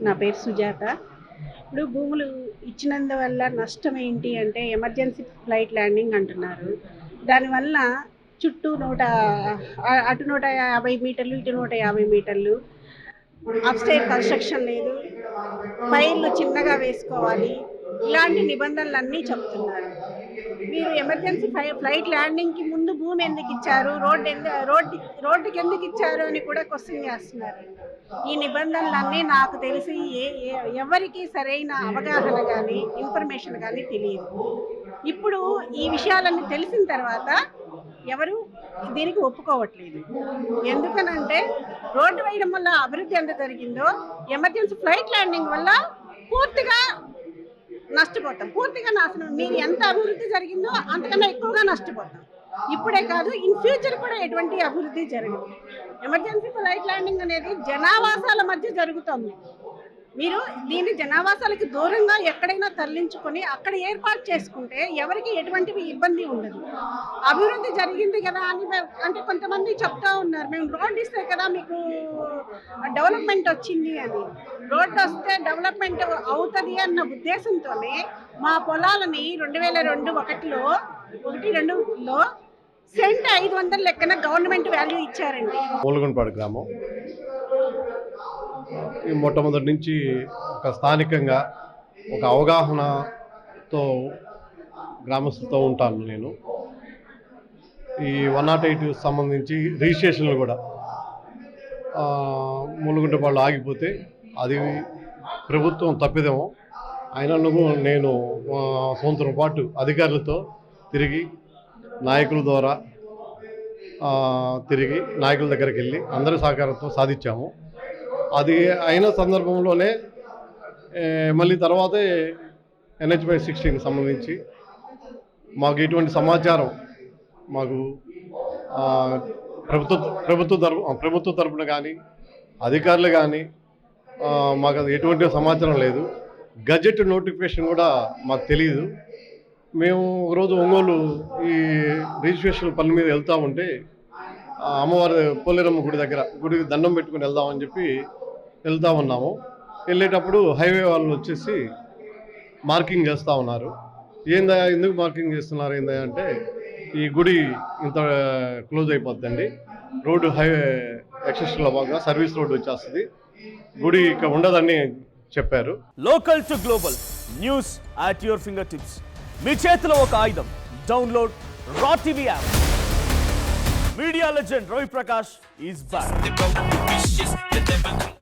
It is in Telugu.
నా పేరు సుజాత. ఇప్పుడు భూములు ఇచ్చినందువల్ల నష్టం ఏంటి అంటే ఎమర్జెన్సీ ఫ్లైట్ ల్యాండింగ్ అంటున్నారు. దానివల్ల చుట్టూ అటు 150 మీటర్లు, ఇటు 150 మీటర్లు అప్‌స్టైర్ కన్‌స్ట్రక్షన్ లేదు. ఫైర్లు చిన్నగా వేసుకోవాలి. ఇలాంటి నిబంధనలన్నీ చెప్తున్నారు. మీరు ఎమర్జెన్సీ ఫ్లైట్ ల్యాండింగ్‌కి ముందు భూమి ఎందుకు ఇచ్చారు? రోడ్డుకి ఎందుకు ఇచ్చారు అని కూడా క్వశ్చన్ చేస్తున్నారు. ఈ నిబంధనలన్నీ నాకు తెలిసి ఎవరికీ సరైన అవగాహన కానీ, ఇన్ఫర్మేషన్ కానీ తెలియదు. ఇప్పుడు ఈ విషయాలన్నీ తెలిసిన తర్వాత ఎవరు దీనికి ఒప్పుకోవట్లేదు. ఎందుకనంటే రోడ్డు వేయడం వల్ల అభివృద్ధి ఎంత జరిగిందో ఎమర్జెన్సీ ఫ్లైట్ ల్యాండింగ్ వల్ల పూర్తిగా నష్టపోతాం. పూర్తిగా నాశనం. మీరు ఎంత అభివృద్ధి జరిగిందో అంతకన్నా ఎక్కువగా నష్టపోతాం. ఇప్పుడే కాదు, ఇన్ ఫ్యూచర్ కూడా ఎటువంటి అభివృద్ధి జరగదు. ఎమర్జెన్సీ ఫ్లైట్ ల్యాండింగ్ అనేది జనావాసాల మధ్య జరుగుతుంది. మీరు దీన్ని జనావాసాలకు దూరంగా ఎక్కడైనా తరలించుకొని అక్కడ ఏర్పాటు చేసుకుంటే ఎవరికి ఎటువంటి ఇబ్బంది ఉండదు. అభివృద్ధి జరిగింది కదా అని అంటే కొంతమంది చెప్తా ఉన్నారు, మేము రోడ్డు ఇస్తే కదా మీకు డెవలప్మెంట్ వచ్చింది అని. రోడ్డు వస్తే డెవలప్మెంట్ అవుతుంది అన్న ఉద్దేశంతోనే మా పొలాలని 2001లో సెంట్ 500 లెక్కన గవర్నమెంట్ వాల్యూ ఇచ్చారండి. మూలగుండపాడు గ్రామం. ఈ మొట్టమొదటి నుంచి ఒక స్థానికంగా ఒక అవగాహనతో గ్రామస్తులతో ఉంటాను నేను. ఈ 108 సంబంధించి రిజిస్ట్రేషన్లు కూడా మూలగుండపాడులో ఆగిపోతే అది ప్రభుత్వం తప్పిదేమో. అయినను నేను సంవత్సరం పాటు అధికారులతో తిరిగి నాయకుల ద్వారా తిరిగి నాయకుల దగ్గరికి వెళ్ళి అందరి సహకారంతో సాధించాము. అది అయిన సందర్భంలోనే మళ్ళీ తర్వాతే NH/16 సంబంధించి మాకు ఇటువంటి సమాచారం మాకు ప్రభుత్వ తరపున కానీ అధికారులు కానీ మాకు అది ఎటువంటి సమాచారం లేదు. గజెట్ నోటిఫికేషన్ కూడా మాకు తెలియదు. మేము ఒకరోజు ఒంగోలు ఈ రిజిస్ట్రేషన్ పని మీద వెళ్తూ ఉంటే అమ్మవారి పోలేరమ్మ గుడికి దండం పెట్టుకుని వెళ్దామని చెప్పి వెళ్తూ ఉన్నాము. వెళ్ళేటప్పుడు హైవే వాళ్ళు వచ్చేసి మార్కింగ్ చేస్తూ ఉన్నారు. ఎందుకు మార్కింగ్ చేస్తున్నారు అంటే ఈ గుడి ఇంత క్లోజ్ అయిపోద్దండి, రోడ్డు హైవే ఎక్సెస్లో భాగంగా సర్వీస్ రోడ్డు వచ్చేస్తుంది, గుడి ఇక్కడ ఉండదని చెప్పారు. Local to global news at your finger tips. మీ చేతిలో ఒక ఆయుధం. Download R TV app. Media legend Ravi Prakash is back.